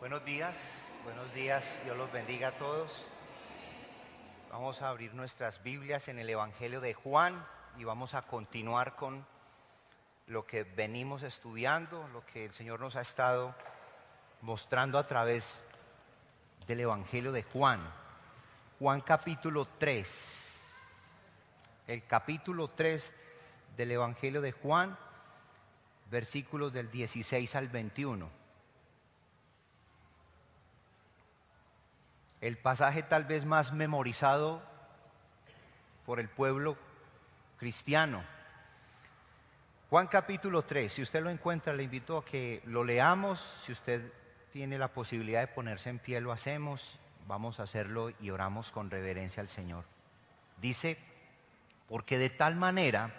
Buenos días, Dios los bendiga a todos. Vamos a abrir nuestras Biblias en el Evangelio de Juan y vamos a continuar con lo que venimos estudiando, lo que el Señor nos ha estado mostrando a través del Evangelio de Juan. Juan capítulo 3, el capítulo 3 del Evangelio de Juan, versículos del 16 al 21. El pasaje tal vez más memorizado por el pueblo cristiano. Juan capítulo 3, si usted lo encuentra, le invito a que lo leamos. Si usted tiene la posibilidad de ponerse en pie, lo hacemos. Vamos a hacerlo y oramos con reverencia al Señor. Dice: porque de tal manera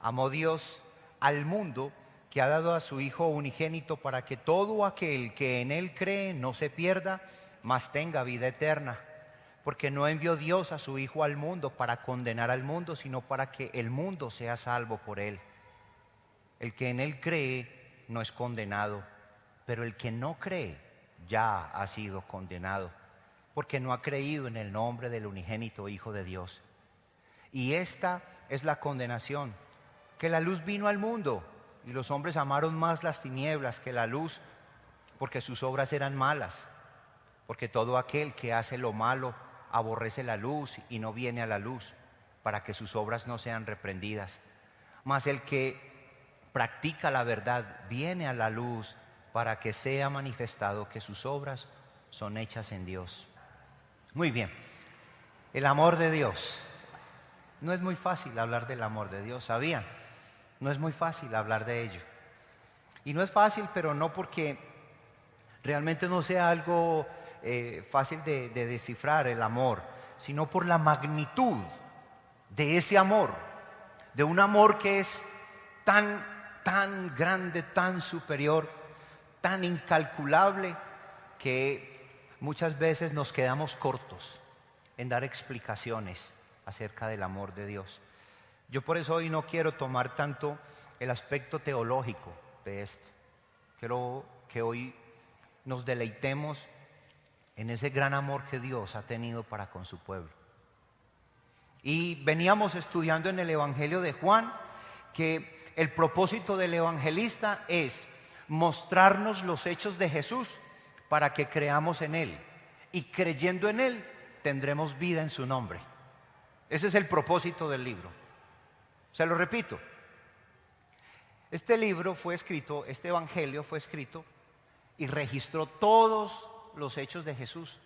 amó Dios al mundo, que ha dado a su Hijo unigénito, para que todo aquel que en Él cree no se pierda, mas tenga vida eterna. Porque no envió Dios a su Hijo al mundo para condenar al mundo, sino para que el mundo sea salvo por Él. El que en Él cree no es condenado, pero el que no cree ya ha sido condenado, porque no ha creído en el nombre del unigénito Hijo de Dios. Y esta es la condenación, que la luz vino al mundo, y los hombres amaron más las tinieblas que la luz, porque sus obras eran malas. Porque todo aquel que hace lo malo aborrece la luz y no viene a la luz, para que sus obras no sean reprendidas. Mas el que practica la verdad viene a la luz, para que sea manifestado que sus obras son hechas en Dios. Muy bien, el amor de Dios. No es muy fácil hablar del amor de Dios, ¿sabían? No es muy fácil hablar de ello. Y no es fácil, pero no porque realmente no sea algo fácil de descifrar el amor, sino por la magnitud de ese amor, de un amor que es tan grande, tan superior, tan incalculable, que muchas veces nos quedamos cortos en dar explicaciones acerca del amor de Dios. Yo por eso hoy no quiero tomar tanto el aspecto teológico de esto. Quiero que hoy nos deleitemos en ese gran amor que Dios ha tenido para con su pueblo. Y veníamos estudiando en el Evangelio de Juan que el propósito del evangelista es mostrarnos los hechos de Jesús para que creamos en Él, y creyendo en Él tendremos vida en su nombre. Ese es el propósito del libro. Se lo repito, este libro fue escrito, este evangelio fue escrito y registró todos los hechos de Jesús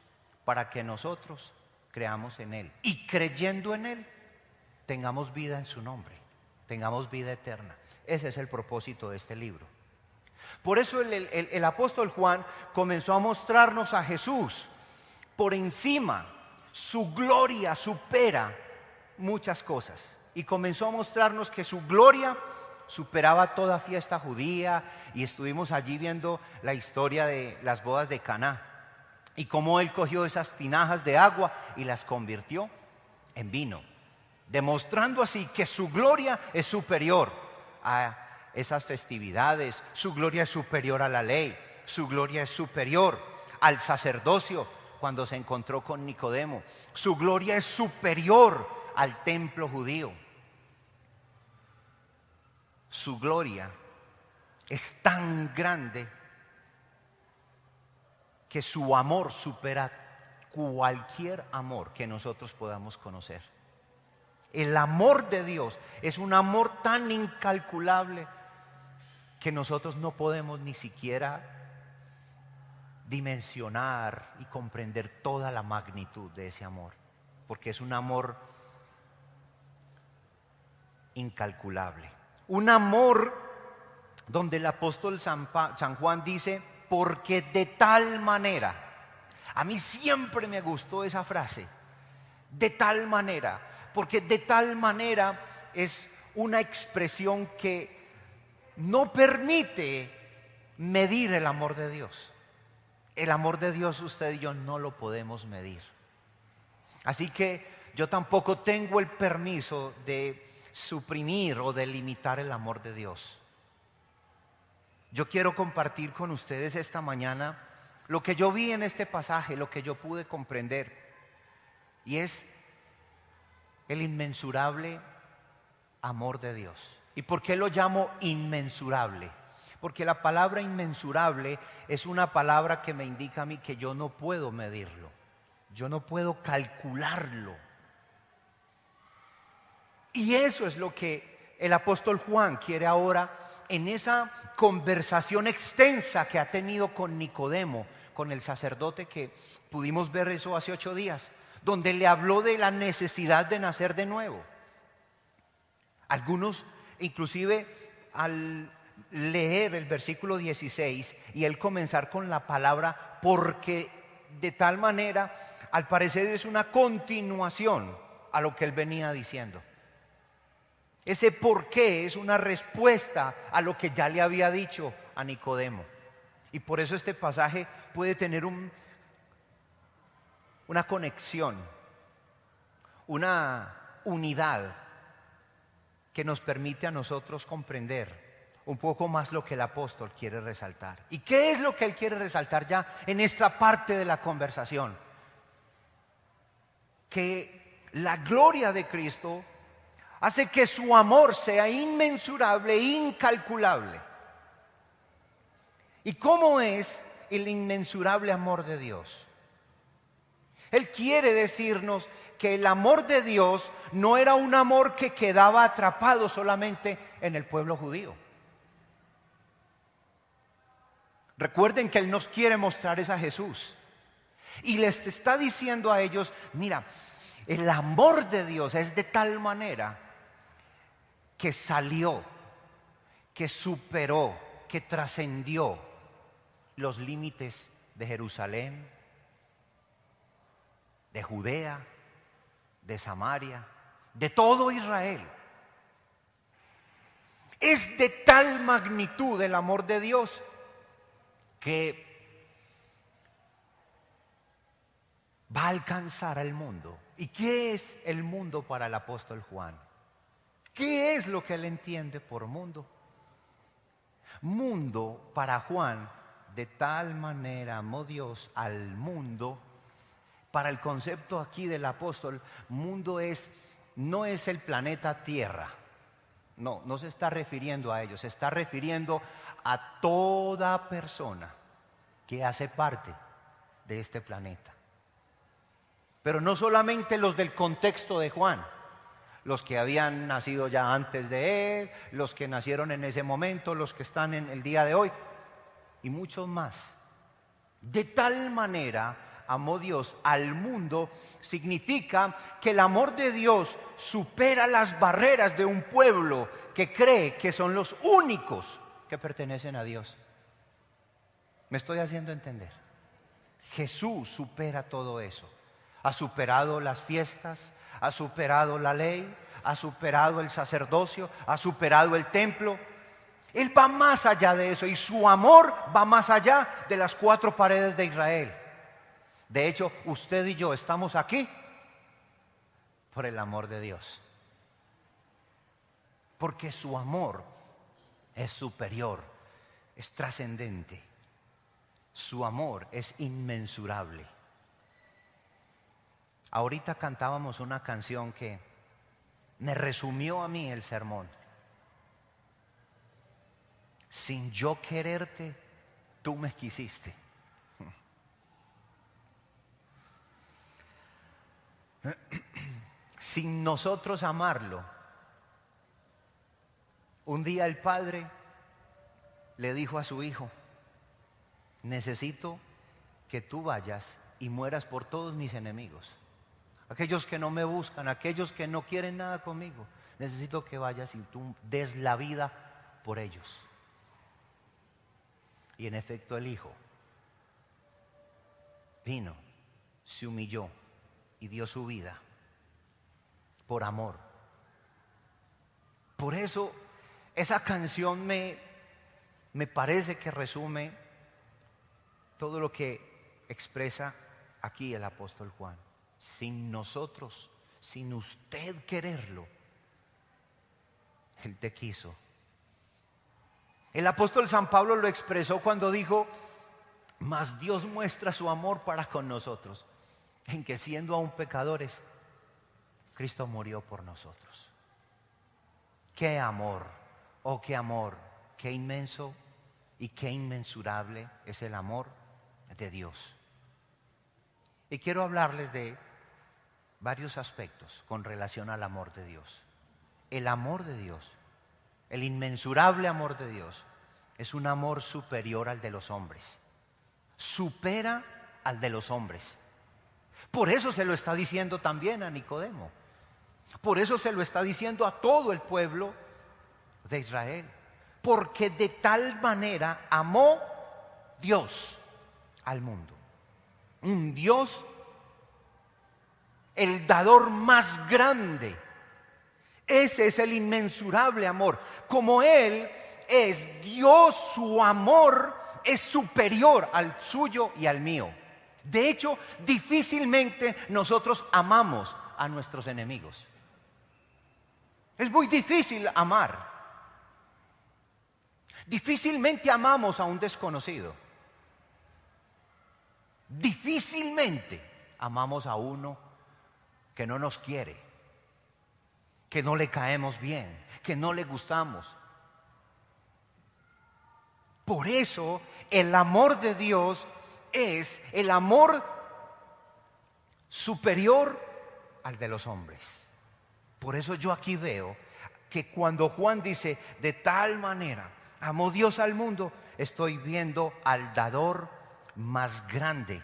para que nosotros creamos en Él, y creyendo en Él tengamos vida en su nombre, tengamos vida eterna. Ese es el propósito de este libro. Por eso el apóstol Juan comenzó a mostrarnos a Jesús por encima. Su gloria supera muchas cosas, y comenzó a mostrarnos que su gloria superaba toda fiesta judía. Y estuvimos allí viendo la historia de las bodas de Caná, y cómo Él cogió esas tinajas de agua y las convirtió en vino, demostrando así que su gloria es superior a esas festividades. Su gloria es superior a la ley, su gloria es superior al sacerdocio cuando se encontró con Nicodemo, su gloria es superior al templo judío. Su gloria es tan grande que su amor supera cualquier amor que nosotros podamos conocer. El amor de Dios es un amor tan incalculable que nosotros no podemos ni siquiera dimensionar y comprender toda la magnitud de ese amor, porque es un amor incalculable. Un amor donde el apóstol San Juan dice: porque de tal manera. A mí siempre me gustó esa frase, de tal manera, porque de tal manera es una expresión que no permite medir el amor de Dios. El amor de Dios usted y yo no lo podemos medir. Así que yo tampoco tengo el permiso de suprimir o de limitar el amor de Dios. Yo quiero compartir con ustedes esta mañana lo que yo vi en este pasaje, lo que yo pude comprender, y es el inmensurable amor de Dios. ¿Y por qué lo llamo inmensurable? Porque la palabra inmensurable es una palabra que me indica a mí que yo no puedo medirlo, yo no puedo calcularlo. Y eso es lo que el apóstol Juan quiere ahora en esa conversación extensa que ha tenido con Nicodemo, con el sacerdote, que pudimos ver eso hace 8 días, donde le habló de la necesidad de nacer de nuevo. Algunos, inclusive, al leer el versículo 16 y él comenzar con la palabra porque, de tal manera, al parecer es una continuación a lo que él venía diciendo. Ese por qué es una respuesta a lo que ya le había dicho a Nicodemo. Y por eso este pasaje puede tener una conexión, una unidad que nos permite a nosotros comprender un poco más lo que el apóstol quiere resaltar. ¿Y qué es lo que él quiere resaltar ya en esta parte de la conversación? Que la gloria de Cristo hace que su amor sea inmensurable e incalculable. ¿Y cómo es el inmensurable amor de Dios? Él quiere decirnos que el amor de Dios no era un amor que quedaba atrapado solamente en el pueblo judío. Recuerden que Él nos quiere mostrar es a Jesús. Y les está diciendo a ellos, mira, el amor de Dios es de tal manera que salió, que superó, que trascendió los límites de Jerusalén, de Judea, de Samaria, de todo Israel. Es de tal magnitud el amor de Dios que va a alcanzar al mundo. ¿Y qué es el mundo para el apóstol Juan? ¿Qué es lo que él entiende por mundo? Mundo para Juan, de tal manera amó Dios al mundo. Para el concepto aquí del apóstol, mundo no es el planeta Tierra. No se está refiriendo a ello, se está refiriendo a toda persona que hace parte de este planeta. Pero no solamente los del contexto de Juan, los que habían nacido ya antes de él, los que nacieron en ese momento, los que están en el día de hoy, y muchos más. De tal manera amó Dios al mundo, significa que el amor de Dios supera las barreras de un pueblo que cree que son los únicos que pertenecen a Dios. ¿Me estoy haciendo entender? Jesús supera todo eso. Ha superado las fiestas, ha superado la ley, ha superado el sacerdocio, ha superado el templo. Él va más allá de eso y su amor va más allá de las 4 paredes de Israel. De hecho, usted y yo estamos aquí por el amor de Dios. Porque su amor es superior, es trascendente. Su amor es inmensurable. Ahorita cantábamos una canción que me resumió a mí el sermón. Sin yo quererte, tú me quisiste. Sin nosotros amarlo, un día el Padre le dijo a su Hijo: necesito que tú vayas y mueras por todos mis enemigos, aquellos que no me buscan, aquellos que no quieren nada conmigo. Necesito que vayas y tú des la vida por ellos. Y en efecto el Hijo vino, se humilló y dio su vida por amor. Por eso esa canción me parece que resume todo lo que expresa aquí el apóstol Juan. Sin nosotros, sin usted quererlo, Él te quiso. El apóstol San Pablo lo expresó cuando dijo: Mas Dios muestra su amor para con nosotros, en que siendo aún pecadores, Cristo murió por nosotros. ¡Qué amor! ¡Oh, qué amor! ¡Qué inmenso y qué inmensurable es el amor de Dios! Y quiero hablarles de varios aspectos con relación al amor de Dios. El amor de Dios, el inmensurable amor de Dios, es un amor superior al de los hombres. Supera al de los hombres. Por eso se lo está diciendo también a Nicodemo. Por eso se lo está diciendo a todo el pueblo de Israel. Porque de tal manera amó Dios al mundo. Un Dios, el dador más grande. Ese es el inmensurable amor. Como Él es Dios, su amor es superior al suyo y al mío. De hecho, difícilmente nosotros amamos a nuestros enemigos. Es muy difícil amar. Difícilmente amamos a un desconocido. Difícilmente amamos a uno que no nos quiere, que no le caemos bien, que no le gustamos. Por eso el amor de Dios es el amor superior al de los hombres. Por eso yo aquí veo que cuando Juan dice de tal manera amó Dios al mundo, estoy viendo al dador más grande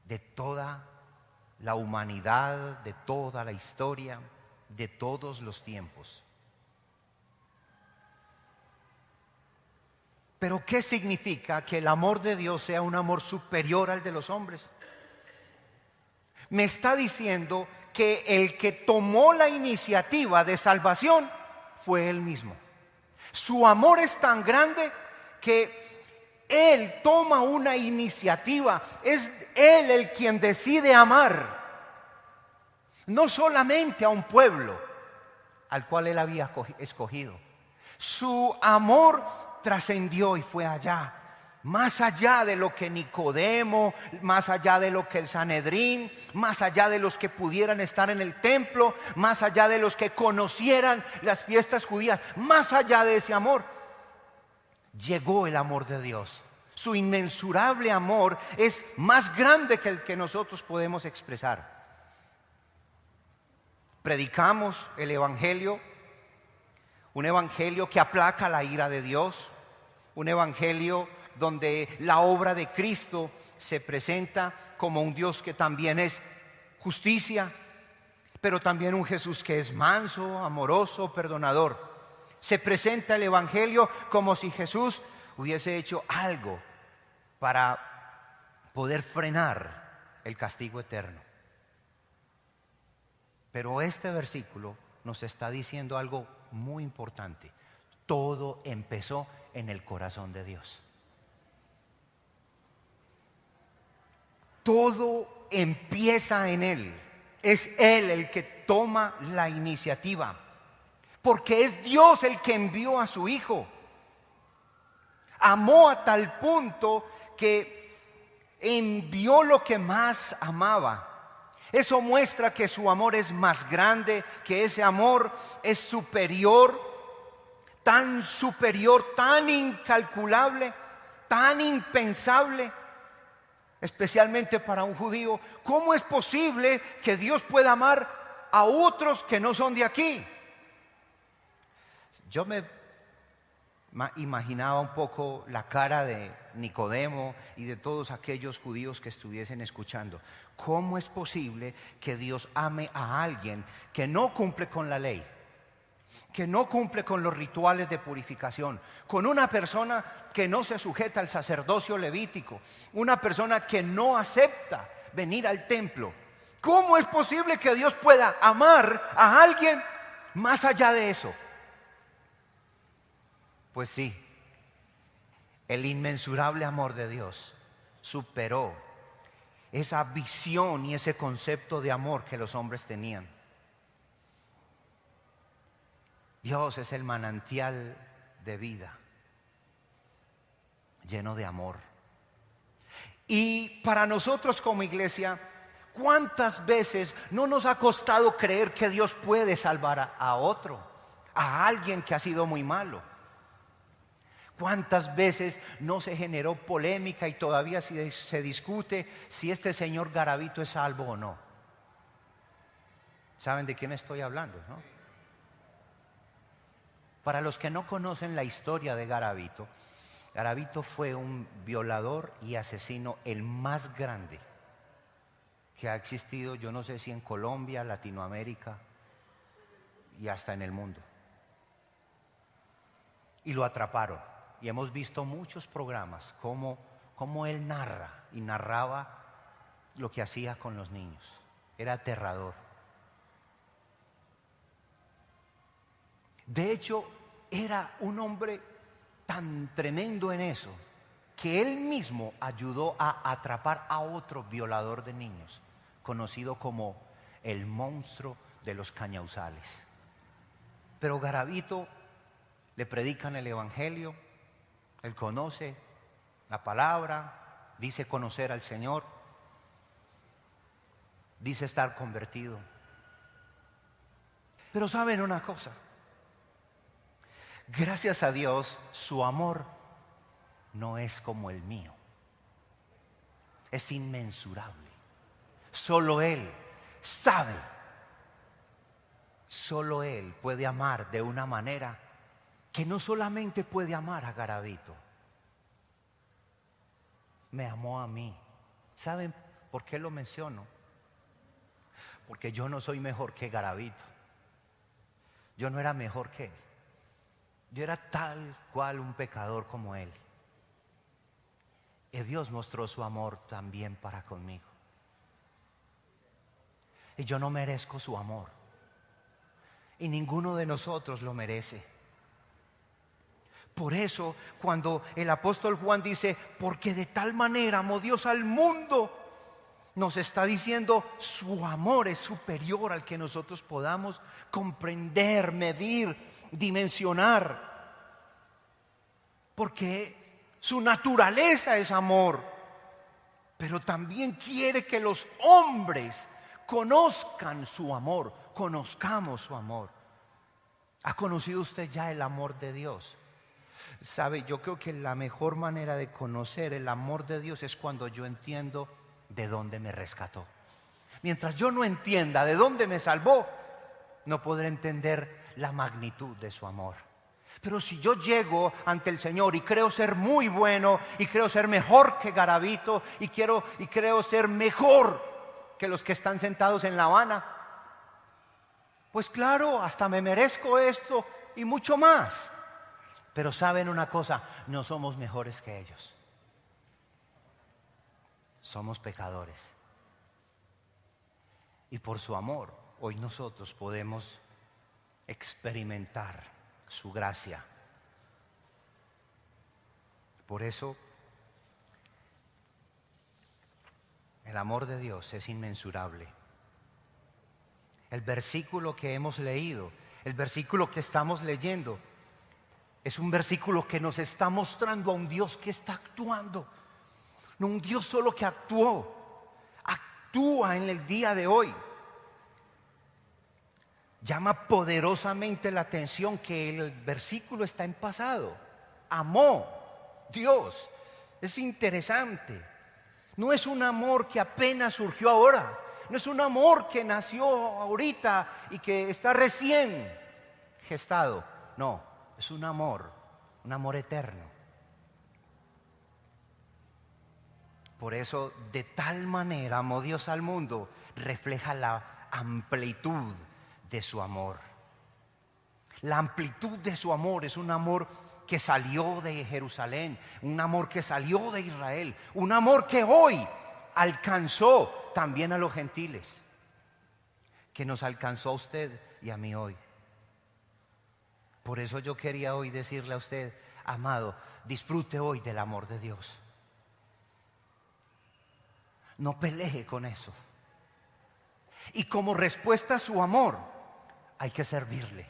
de toda la humanidad, de toda la historia, de todos los tiempos. Pero ¿qué significa que el amor de Dios sea un amor superior al de los hombres? Me está diciendo que el que tomó la iniciativa de salvación fue Él mismo. Su amor es tan grande que Él toma una iniciativa. Es Él el quien decide amar. No solamente a un pueblo al cual Él había escogido. Su amor trascendió y fue allá, más allá de lo que Nicodemo, más allá de lo que el Sanedrín, más allá de los que pudieran estar en el templo, más allá de los que conocieran las fiestas judías, más allá de ese amor, llegó el amor de Dios. Su inmensurable amor es más grande que el que nosotros podemos expresar. Predicamos el Evangelio, un evangelio que aplaca la ira de Dios, un evangelio donde la obra de Cristo se presenta como un Dios que también es justicia, pero también un Jesús que es manso, amoroso, perdonador. Se presenta el evangelio como si Jesús hubiese hecho algo para poder frenar el castigo eterno. Pero este versículo nos está diciendo algo muy importante. Todo empezó en el corazón de Dios. Todo empieza en Él. Es Él el que toma la iniciativa. Porque es Dios el que envió a su Hijo. Amó a tal punto que envió lo que más amaba. Eso muestra que su amor es más grande, que ese amor es superior, tan incalculable, tan impensable, especialmente para un judío. ¿Cómo es posible que Dios pueda amar a otros que no son de aquí? Yo me imaginaba un poco la cara de Nicodemo y de todos aquellos judíos que estuviesen escuchando. ¿Cómo es posible que Dios ame a alguien que no cumple con la ley, que no cumple con los rituales de purificación, con una persona que no se sujeta al sacerdocio levítico, una persona que no acepta venir al templo? ¿Cómo es posible que Dios pueda amar a alguien más allá de eso? Pues sí, el inmensurable amor de Dios superó esa visión y ese concepto de amor que los hombres tenían. Dios es el manantial de vida, lleno de amor, Y para nosotros como iglesia, ¿cuántas veces no nos ha costado creer que Dios puede salvar a otro, a alguien que ha sido muy malo? ¿Cuántas veces no se generó polémica y todavía se discute si este señor Garavito es salvo o no? ¿Saben de quién estoy hablando, no? Para los que no conocen la historia de Garavito, Garavito fue un violador y asesino el más grande que ha existido, yo no sé si en Colombia, Latinoamérica y hasta en el mundo. Y lo atraparon. Y hemos visto muchos programas cómo él narraba lo que hacía con los niños. Era aterrador. De hecho, era un hombre tan tremendo en eso que él mismo ayudó a atrapar a otro violador de niños, conocido como el monstruo de los Cañauzales. Pero Garavito le predican el evangelio, él conoce la palabra, dice conocer al Señor, dice estar convertido. Pero ¿saben una cosa? Gracias a Dios, su amor no es como el mío. Es inmensurable. Solo Él sabe. Solo Él puede amar de una manera que no solamente puede amar a Garavito. Me amó a mí. ¿Saben por qué lo menciono? Porque yo no soy mejor que Garavito. Yo no era mejor que él. Yo era tal cual un pecador como él. Y Dios mostró su amor también para conmigo. Y yo no merezco su amor. Y ninguno de nosotros lo merece. Por eso, cuando el apóstol Juan dice, porque de tal manera amó Dios al mundo, nos está diciendo su amor es superior al que nosotros podamos comprender, medir, dimensionar. Porque su naturaleza es amor, pero también quiere que los hombres conozcan su amor, conozcamos su amor. ¿Ha conocido usted ya el amor de Dios? Sabe, yo creo que la mejor manera de conocer el amor de Dios es cuando yo entiendo de dónde me rescató. Mientras yo no entienda de dónde me salvó, no podré entender la magnitud de su amor. Pero si yo llego ante el Señor y creo ser muy bueno y creo ser mejor que Garavito y creo ser mejor que los que están sentados en La Habana, pues claro, hasta me merezco esto y mucho más. Pero saben una cosa, no somos mejores que ellos. Somos pecadores. Y por su amor, hoy nosotros podemos experimentar su gracia. Por eso, el amor de Dios es inmensurable. El versículo que hemos leído, el versículo que estamos leyendo, es un versículo que nos está mostrando a un Dios que está actuando. No un Dios solo que actúa en el día de hoy. Llama poderosamente la atención que el versículo está en pasado. Amó Dios. Es interesante. No es un amor que apenas surgió ahora. No es un amor que nació ahorita y que está recién gestado. No, es un amor eterno. Por eso, de tal manera amó Dios al mundo, refleja la amplitud de su amor. La amplitud de su amor es un amor que salió de Jerusalén, un amor que salió de Israel, un amor que hoy alcanzó también a los gentiles, que nos alcanzó a usted y a mí hoy. Por eso yo quería hoy decirle a usted, amado, disfrute hoy del amor de Dios. No pelee con eso. Y como respuesta a su amor, hay que servirle,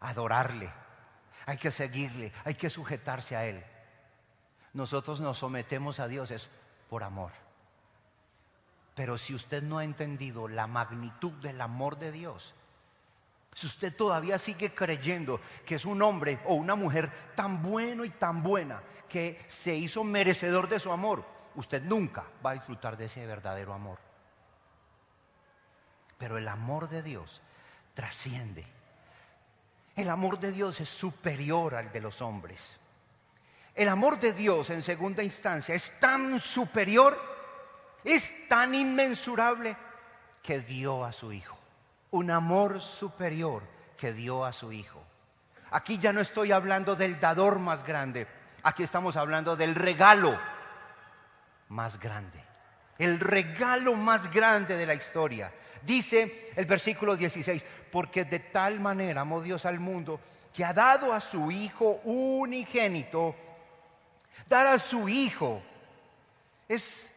adorarle, hay que seguirle, hay que sujetarse a Él. nosotros nos sometemos a Dios es por amor. Pero si usted no ha entendido la magnitud del amor de Dios, si usted todavía sigue creyendo que es un hombre o una mujer tan bueno y tan buena que se hizo merecedor de su amor, usted nunca va a disfrutar de ese verdadero amor. Pero el amor de Dios trasciende. El amor de Dios es superior al de los hombres. El amor de Dios en segunda instancia es tan superior, es tan inmensurable que dio a su Hijo. Un amor superior que dio a su Hijo. Aquí ya no estoy hablando del dador más grande, aquí estamos hablando del regalo más grande. El regalo más grande de la historia. Dice el versículo 16, porque de tal manera amó Dios al mundo que ha dado a su Hijo unigénito. Dar a su Hijo es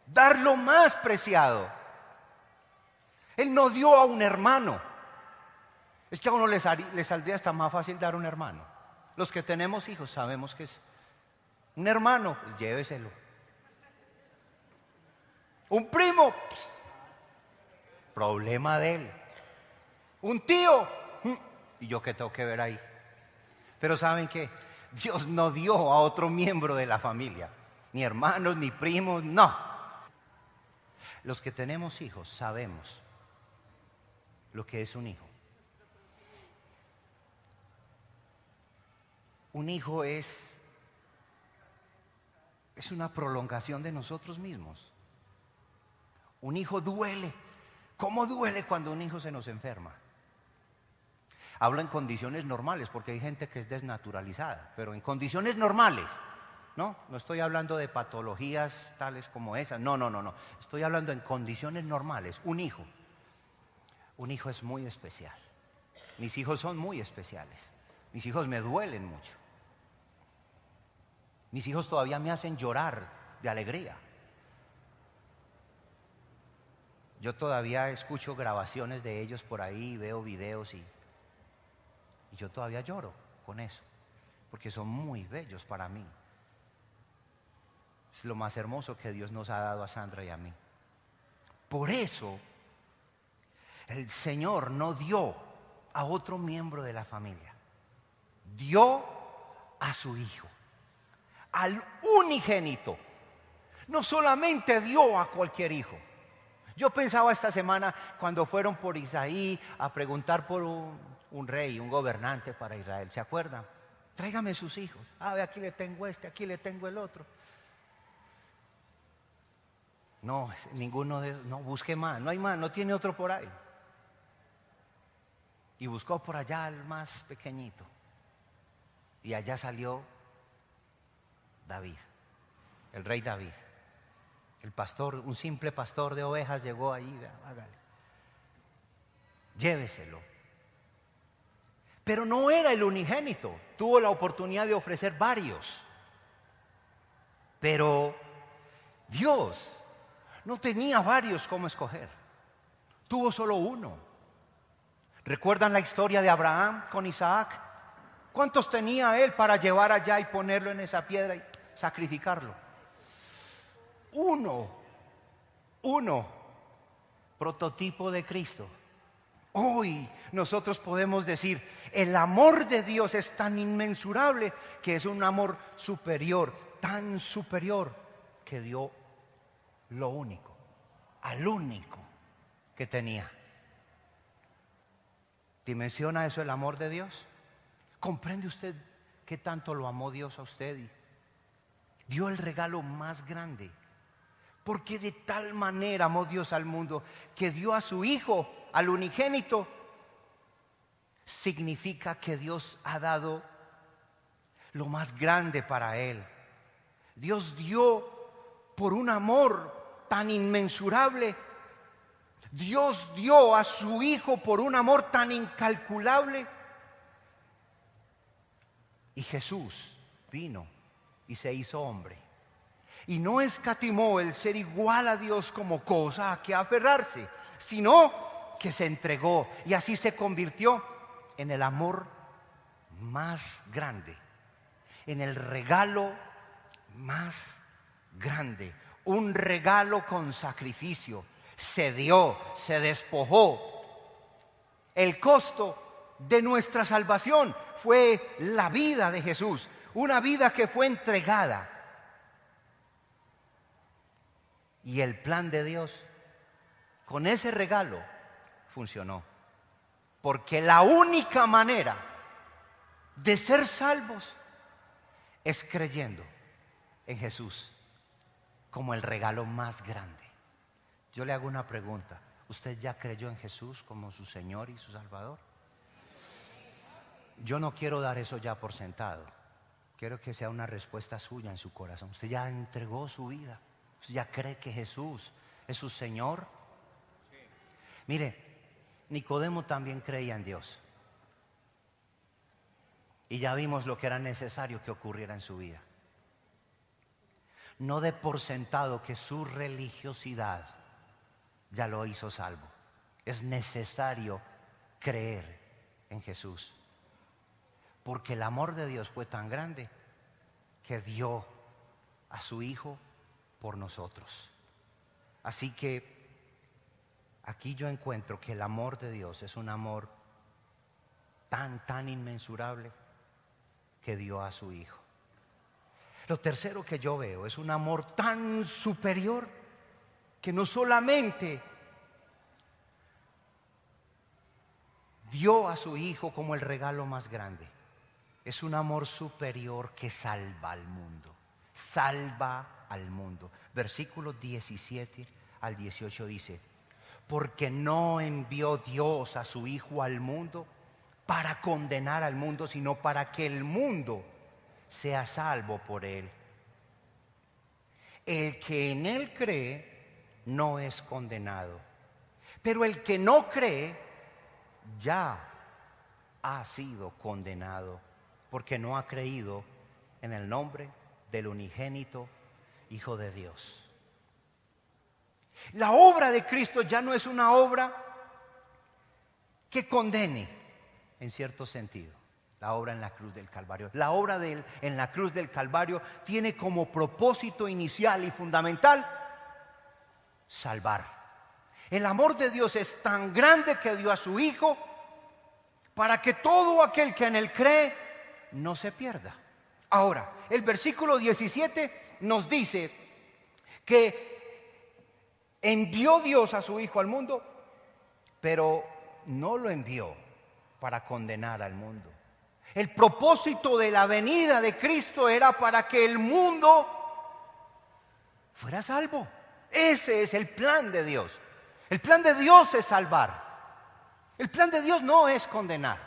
dar lo más preciado. Él no dio a un hermano. Es que a uno le saldría hasta más fácil dar a un hermano. Los que tenemos hijos sabemos que es un hermano, pues lléveselo. Un primo, problema de él. Un tío, ¿y yo qué tengo que ver ahí? Pero ¿saben qué? Dios no dio a otro miembro de la familia, ni hermanos, ni primos, no. Los que tenemos hijos sabemos lo que es un hijo. Un hijo es una prolongación de nosotros mismos. Un hijo duele. ¿Cómo duele cuando un hijo se nos enferma? Hablo en condiciones normales porque hay gente que es desnaturalizada, pero en condiciones normales, no estoy hablando de patologías tales como esa, no. Estoy hablando en condiciones normales. Un hijo es muy especial. Mis hijos son muy especiales. Mis hijos me duelen mucho. Mis hijos todavía me hacen llorar de alegría. Yo todavía escucho grabaciones de ellos por ahí, veo videos y yo todavía lloro con eso, porque son muy bellos para mí. Es lo más hermoso que Dios nos ha dado a Sandra y a mí. Por eso, el Señor no dio a otro miembro de la familia. Dio a su Hijo, al unigénito. No solamente dio a cualquier hijo. Yo pensaba esta semana cuando fueron por Isaí a preguntar por un rey, un gobernante para Israel. ¿Se acuerdan? Tráigame sus hijos. Ve, aquí le tengo este, aquí le tengo el otro. No, ninguno de... No, busque más, no hay más, no tiene otro por ahí. Y buscó por allá el más pequeñito. Y allá salió David, el rey David. El pastor, un simple pastor de ovejas llegó ahí, hágale. Lléveselo. Pero no era el unigénito, tuvo la oportunidad de ofrecer varios. Pero Dios no tenía varios como escoger, tuvo solo uno. ¿Recuerdan la historia de Abraham con Isaac? ¿Cuántos tenía él para llevar allá y ponerlo en esa piedra y sacrificarlo? Uno, prototipo de Cristo. Hoy nosotros podemos decir, el amor de Dios es tan inmensurable que es un amor superior, tan superior que dio lo único, al único que tenía. ¿Dimensiona eso el amor de Dios? ¿Comprende usted qué tanto lo amó Dios a usted? Y dio el regalo más grande. Porque de tal manera amó Dios al mundo que dio a su Hijo, al unigénito. Significa que Dios ha dado lo más grande para él. Dios dio por un amor tan inmensurable. Dios dio a su Hijo por un amor tan incalculable. Y Jesús vino y se hizo hombre. Y no escatimó el ser igual a Dios como cosa a que aferrarse, sino que se entregó y así se convirtió en el amor más grande, en el regalo más grande, un regalo con sacrificio. Se dio, se despojó. El costo de nuestra salvación fue la vida de Jesús, una vida que fue entregada. Y el plan de Dios con ese regalo funcionó. Porque la única manera de ser salvos es creyendo en Jesús como el regalo más grande. Yo le hago una pregunta. ¿Usted ya creyó en Jesús como su Señor y su Salvador? Yo no quiero dar eso ya por sentado. Quiero que sea una respuesta suya en su corazón. ¿Usted ya entregó su vida? ¿Usted ya cree que Jesús es su Señor? Mire, Nicodemo también creía en Dios. Y ya vimos lo que era necesario que ocurriera en su vida. No dé por sentado que su religiosidad ya lo hizo salvo. Es necesario creer en Jesús. Porque el amor de Dios fue tan grande que dio a su Hijo por nosotros. Así que aquí yo encuentro que el amor de Dios es un amor tan inmensurable que dio a su Hijo. Lo tercero que yo veo es un amor tan superior que no solamente dio a su Hijo como el regalo más grande, es un amor superior que salva al mundo. Salva al mundo. Versículos 17 al 18 dice: porque no envió Dios a su Hijo al mundo para condenar al mundo, sino para que el mundo sea salvo por él. El que en él cree no es condenado, pero el que no cree ya ha sido condenado, porque no ha creído en el nombre del unigénito Hijo de Dios. La obra de Cristo ya no es una obra que condene, en cierto sentido. La obra en la cruz del Calvario. La obra de él en la cruz del Calvario tiene como propósito inicial y fundamental salvar. El amor de Dios es tan grande que dio a su Hijo para que todo aquel que en él cree no se pierda. Ahora, el versículo 17 nos dice que envió Dios a su Hijo al mundo, pero no lo envió para condenar al mundo. El propósito de la venida de Cristo era para que el mundo fuera salvo. Ese es el plan de Dios. El plan de Dios es salvar. El plan de Dios no es condenar.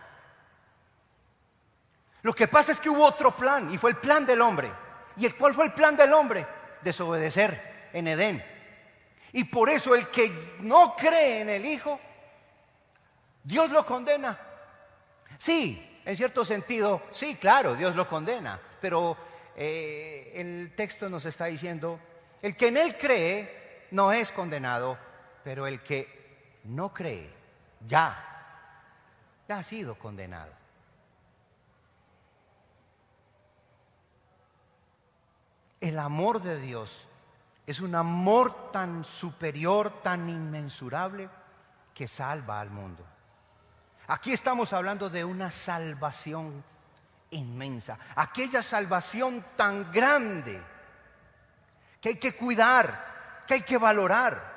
Lo que pasa es que hubo otro plan y fue el plan del hombre. ¿Y cuál fue el plan del hombre? Desobedecer en Edén. Y por eso el que no cree en el Hijo, Dios lo condena. Sí, en cierto sentido, sí, claro, Dios lo condena. Pero el texto nos está diciendo, el que en él cree no es condenado, pero el que no cree ya ha sido condenado. El amor de Dios es un amor tan superior, tan inmensurable, que salva al mundo. Aquí estamos hablando de una salvación inmensa, aquella salvación tan grande que hay que cuidar, que hay que valorar.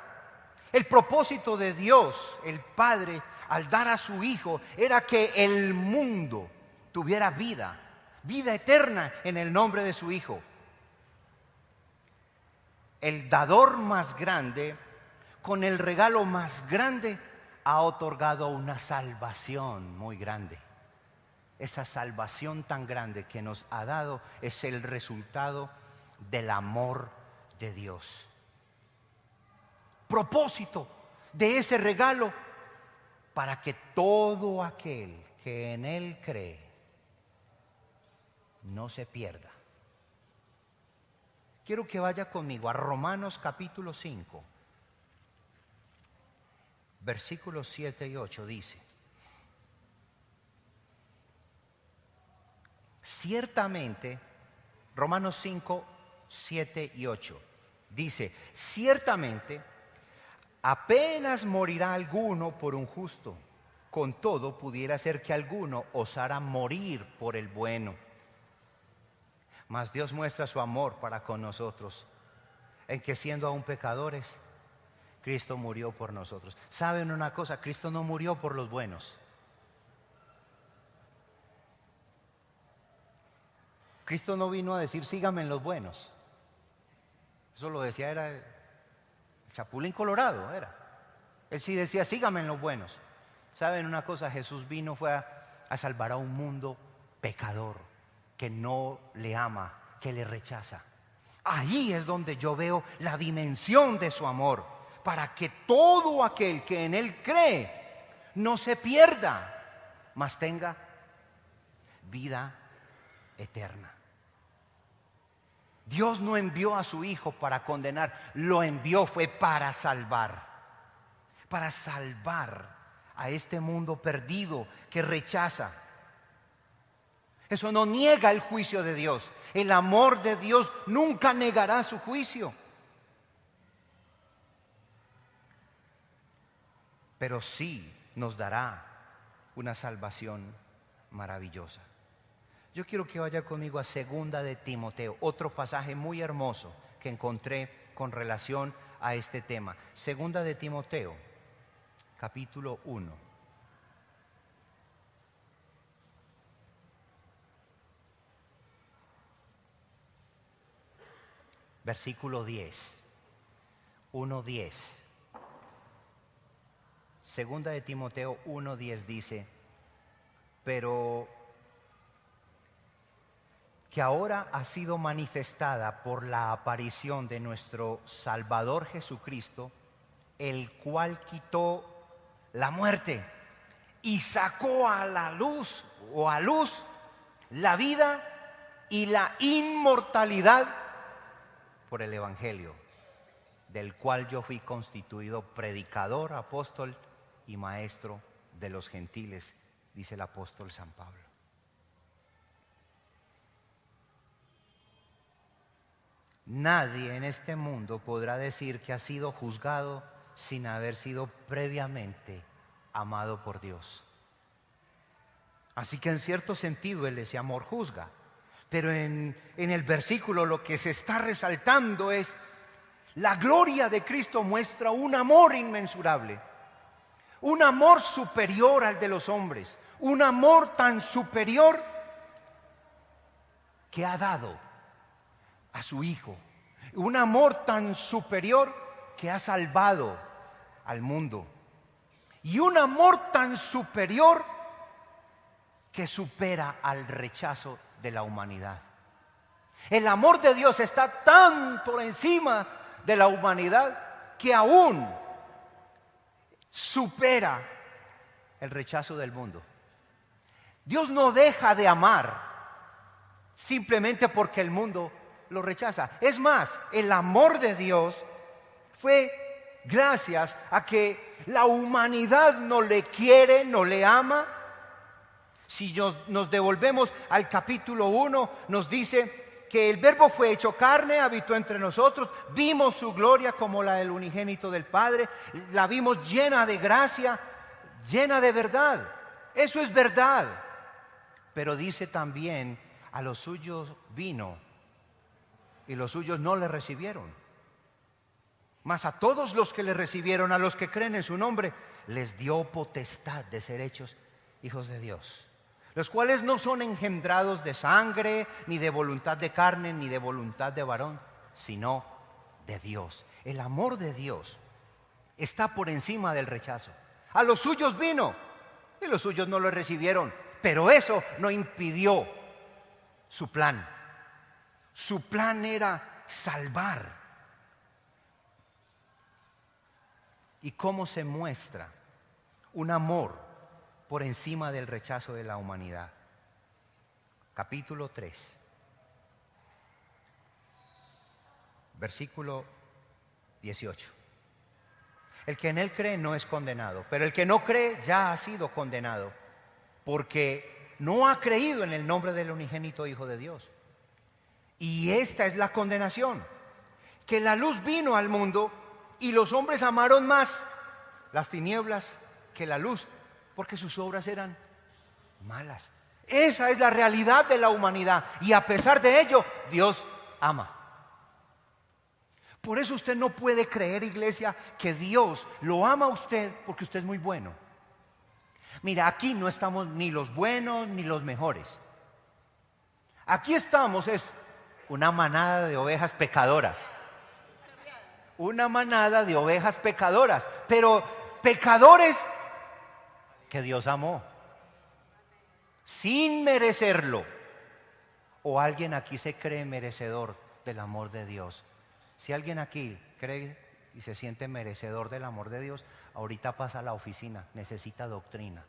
El propósito de Dios, el Padre, al dar a su Hijo, era que el mundo tuviera vida eterna en el nombre de su Hijo. El dador más grande, con el regalo más grande, ha otorgado una salvación muy grande. Esa salvación tan grande que nos ha dado es el resultado del amor de Dios. Propósito de ese regalo, para que todo aquel que en él cree no se pierda. Quiero que vaya conmigo a Romanos capítulo 5, versículos 7 y 8, dice: ciertamente, Romanos 5, 7 y 8. Dice, ciertamente, apenas morirá alguno por un justo. Con todo, pudiera ser que alguno osara morir por el bueno. Mas Dios muestra su amor para con nosotros, en que siendo aún pecadores, Cristo murió por nosotros. ¿Saben una cosa? Cristo no murió por los buenos. Cristo no vino a decir, síganme en los buenos. Eso lo decía, era el Chapulín Colorado, era. Él sí decía, síganme en los buenos. ¿Saben una cosa? Jesús vino, fue a salvar a un mundo pecador, que no le ama, que le rechaza. Ahí es donde yo veo la dimensión de su amor, para que todo aquel que en Él cree no se pierda, mas tenga vida eterna. Dios no envió a su Hijo para condenar, lo envió fue para salvar a este mundo perdido que rechaza. Eso no niega el juicio de Dios. El amor de Dios nunca negará su juicio. Pero sí nos dará una salvación maravillosa. Yo quiero que vaya conmigo a 2 de Timoteo, otro pasaje muy hermoso que encontré con relación a este tema. 2 de Timoteo, capítulo 1. Versículo 10. 1:10. 2 de Timoteo 1:10 dice, pero que ahora ha sido manifestada por la aparición de nuestro Salvador Jesucristo, el cual quitó la muerte y sacó a la luz o a luz la vida y la inmortalidad por el Evangelio, del cual yo fui constituido predicador, apóstol y maestro de los gentiles, dice el apóstol San Pablo. Nadie en este mundo podrá decir que ha sido juzgado sin haber sido previamente amado por Dios. Así que en cierto sentido ese amor juzga. Pero en el versículo lo que se está resaltando es la gloria de Cristo muestra un amor inmensurable, un amor superior al de los hombres, un amor tan superior que ha dado a su Hijo, un amor tan superior que ha salvado al mundo, y un amor tan superior que supera al rechazo de la humanidad. El amor de Dios está tan por encima de la humanidad que aún supera el rechazo del mundo. Dios no deja de amar simplemente porque el mundo lo rechaza. Es más, el amor de Dios fue gracias a que la humanidad no le quiere, no le ama. Si nos devolvemos al capítulo 1, nos dice que el Verbo fue hecho carne, habitó entre nosotros, vimos su gloria como la del unigénito del Padre, la vimos llena de gracia, llena de verdad. Eso es verdad. Pero dice también, a los suyos vino y los suyos no le recibieron. Mas a todos los que le recibieron, a los que creen en su nombre, les dio potestad de ser hechos hijos de Dios, los cuales no son engendrados de sangre, ni de voluntad de carne, ni de voluntad de varón, sino de Dios. El amor de Dios está por encima del rechazo. A los suyos vino y los suyos no lo recibieron, pero eso no impidió su plan. Su plan era salvar. ¿Y cómo se muestra un amor por encima del rechazo de la humanidad? Capítulo 3, versículo 18. El que en él cree no es condenado, pero el que no cree ya ha sido condenado, porque no ha creído en el nombre del unigénito Hijo de Dios. Y esta es la condenación, que la luz vino al mundo y los hombres amaron más las tinieblas que la luz, porque sus obras eran malas. Esa es la realidad de la humanidad, y a pesar de ello, Dios ama. Por eso usted no puede creer, iglesia, que Dios lo ama a usted porque usted es muy bueno. Mira, aquí no estamos ni los buenos ni los mejores. Aquí estamos es una manada de ovejas pecadoras. Una manada de ovejas pecadoras, pero pecadores que Dios amó sin merecerlo. ¿O alguien aquí se cree merecedor del amor de Dios? Si alguien aquí cree y se siente merecedor del amor de Dios, ahorita pasa a la oficina, necesita doctrina.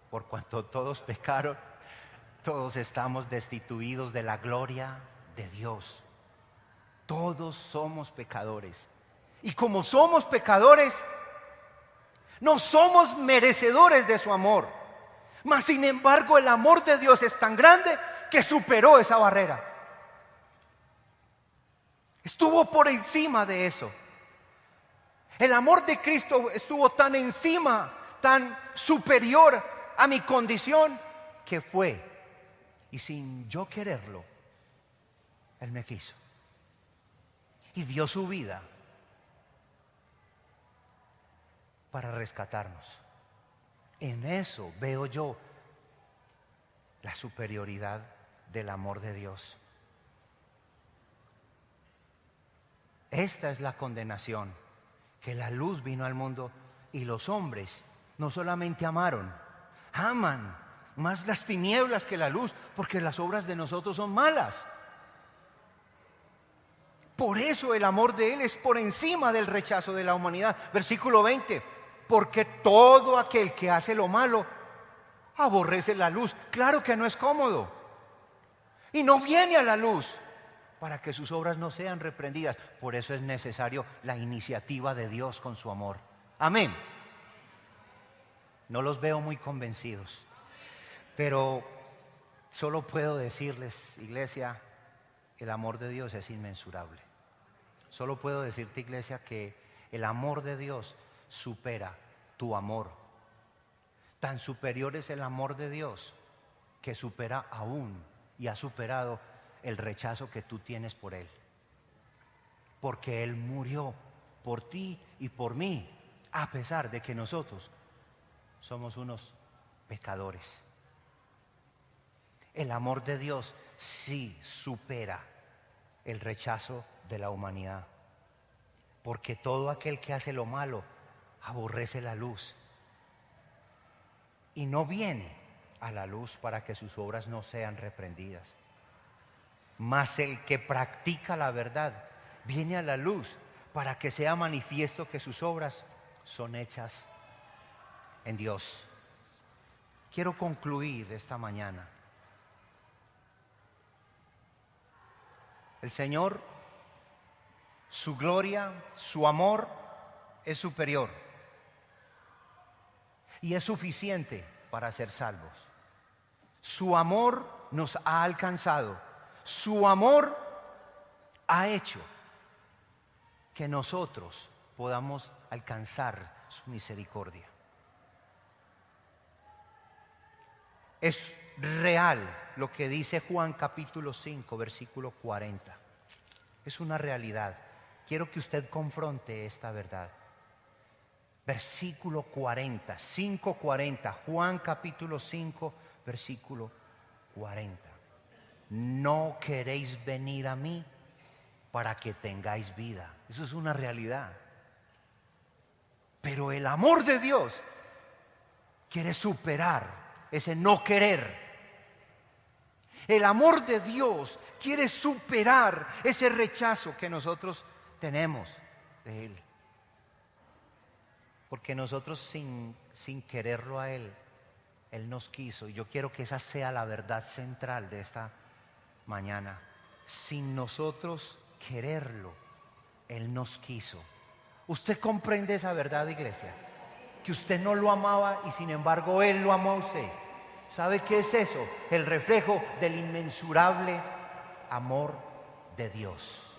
Por cuanto todos pecaron, todos estamos destituidos de la gloria de Dios. Todos somos pecadores. Y como somos pecadores, no somos merecedores de su amor. Mas sin embargo, el amor de Dios es tan grande que superó esa barrera. Estuvo por encima de eso. El amor de Cristo estuvo tan encima, tan superior a mi condición, que fue, y sin yo quererlo, Él me quiso y dio su vida para rescatarnos. En eso veo yo la superioridad del amor de Dios. Esta es la condenación, que la luz vino al mundo y los hombres no solamente amaron, aman más las tinieblas que la luz, porque las obras de nosotros son malas. Por eso el amor de Él es por encima del rechazo de la humanidad. Versículo 20, porque todo aquel que hace lo malo aborrece la luz. Claro que no es cómodo y no viene a la luz para que sus obras no sean reprendidas. Por eso es necesario la iniciativa de Dios con su amor. Amén. No los veo muy convencidos, pero solo puedo decirles, iglesia, el amor de Dios es inmensurable. Solo puedo decirte, iglesia, que el amor de Dios supera tu amor. Tan superior es el amor de Dios que supera aún y ha superado el rechazo que tú tienes por Él. Porque Él murió por ti y por mí, a pesar de que nosotros somos unos pecadores. El amor de Dios sí supera el rechazo de la humanidad, porque todo aquel que hace lo malo aborrece la luz y no viene a la luz para que sus obras no sean reprendidas. Mas el que practica la verdad viene a la luz para que sea manifiesto que sus obras son hechas en Dios. Quiero concluir esta mañana. El Señor, su gloria, su amor es superior y es suficiente para ser salvos. Su amor nos ha alcanzado. Su amor ha hecho que nosotros podamos alcanzar su misericordia. Es real lo que dice Juan capítulo 5, versículo 40. Es una realidad. Quiero que usted confronte esta verdad. Versículo 40, 5:40, Juan capítulo 5, versículo 40. No queréis venir a mí para que tengáis vida. Eso es una realidad. Pero el amor de Dios quiere superar ese no querer. El amor de Dios quiere superar ese rechazo que nosotros tenemos de Él. Porque nosotros sin quererlo a Él, Él nos quiso. Y yo quiero que esa sea la verdad central de esta mañana. Sin nosotros quererlo, Él nos quiso. ¿Usted comprende esa verdad, iglesia? Que usted no lo amaba y sin embargo Él lo amó a usted. ¿Sabe qué es eso? El reflejo del inmensurable amor de Dios.